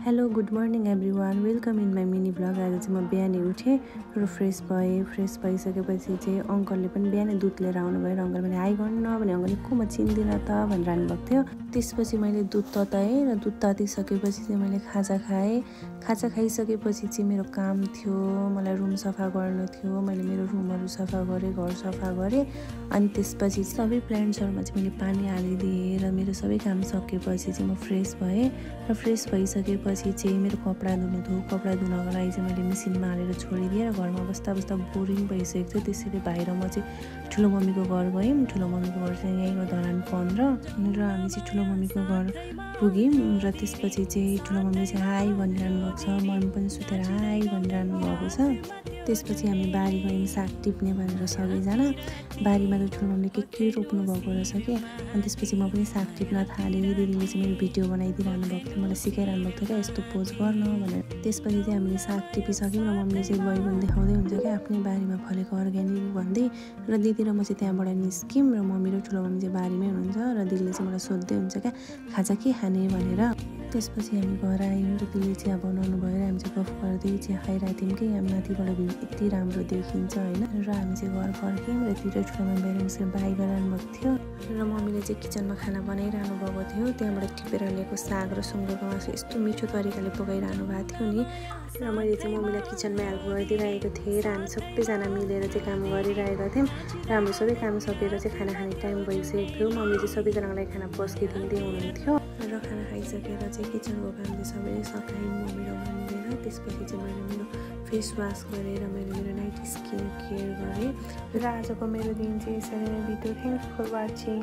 Hello good morning everyone, welcome in my mini vlog. आज चाहिँ म बिहानै उठेँ र फ्रेस भइसकेपछि चाहिँ अङ्कलले पनि बिहानै दुध लिएर आउनुभयो र अङ्कल पनि हाई गर्नु भने अङ्कलले को म चिन्दिनँ त भनेर आउनुभएको थियो। त्यसपछि मैले दुध तताएँ र दुध तातिसकेपछि चाहिँ मैले खाजा खाएँ। खाजा खाइसकेपछि चाहिँ मेरो काम थियो, मलाई रुम सफा गर्नु थियो। मैले मेरो रुमहरू सफा गरेँ, घर सफा गरेँ। अनि त्यसपछि सबै प्लान्ट्सहरूमा चाहिँ मैले पानी हालिदिएँ र मेरो सबै काम सकेपछि चाहिँ म फ्रेस भएँ र फ्रेस भइसकेपछि चाहिँ मेरो कपडा धुनको लागि चाहिँ मैले मेसिनमा हालेर छोडिदिएँ र घरमा बस्दा बोरिङ भइसकेको थियो। त्यसैले बाहिर म चाहिँ ठुलो मम्मीको घर गयौँ। ठुलो मम्मीको घर चाहिँ यहीँ धरान 15 र हामी चाहिँ ठुलो मम्मीको घर पुग्यौँ र त्यसपछि चाहिँ ठुलो मम्मीले चाहिँ हाई भनिरहनु भएको छ, मम्मी पनि सुतेर हाई भनिरहनु भएको छ। त्यसपछि हामी बारी गयौँ साग टिप्ने भनेर सबैजना। बारीमा त ठुलो मम्मीले के रोप्नु भएको रहेछ क्या। अनि त्यसपछि म पनि साग टिप्न थालेँ। दिदीले चाहिँ मेरो भिडियो बनाइदिइरहनु भएको थियो, मलाई सिकाइरहनु भएको थियो क्या यस्तो पोज गर्न भनेर। त्यसपछि चाहिँ हामीले साग टिपिसक्यौँ र मम्मीले चाहिँ बैगुन देखाउँदै हुन्छ क्या आफ्नै बारीमा फलेको अर्ग्यानिक भन्दै। र दिदी र म चाहिँ त्यहाँबाट निस्क्यौँ र मम्मी र ठुलो मम्मी चाहिँ बारीमै हुनुहुन्छ र दिदीले चाहिँ मलाई सोध्दै हुन्छ क्या खाजा के खाने भनेर। त्यसपछि हामी घर आयौँ र दिदीले चिया बनाउनु भयो र हामी चाहिँ गफ गर्दै चिया खाइरहेको थियौँ कि यहाँ माथिबाट भ्यू यति राम्रो देखिन्छ होइन। र हामी चाहिँ घर फर्क्यौँ र दिदी र ठुलो मम्मी बाहिर निस्केर बाई गरिरहनु भएको थियो र मम्मीले चाहिँ किचनमा खाना बनाइरहनु भएको थियो। त्यहाँबाट टिपेर ल्याएको साग र सुँगुरको मासु यस्तो मिठो तरिकाले पकाइरहनु भएको थियो नि। र मैले चाहिँ मम्मीलाई किचनमा हेल्प गरिदिइरहेको थिएँ र हामी सबैजना मिलेर चाहिँ काम गरिरहेका थियौँ र हाम्रो सबै काम सकेर चाहिँ खाना खाने टाइम भइसकेको थियो। मम्मीले चाहिँ सबैजनाको लागि खाना पस्किदिँदै हुनुहुन्थ्यो र खाना खाइसकेर चाहिँ किचनको काम चाहिँ सबैले सकायौँ मम्मी र म मिलेर। त्यसपछि चाहिँ मैले मेरो फेस वास गरेर मैले मेरो नाइट स्किन केयर गरेँ र आजको मेरो दिन चाहिँ यसरी नै बित्यो। Thank you for watching.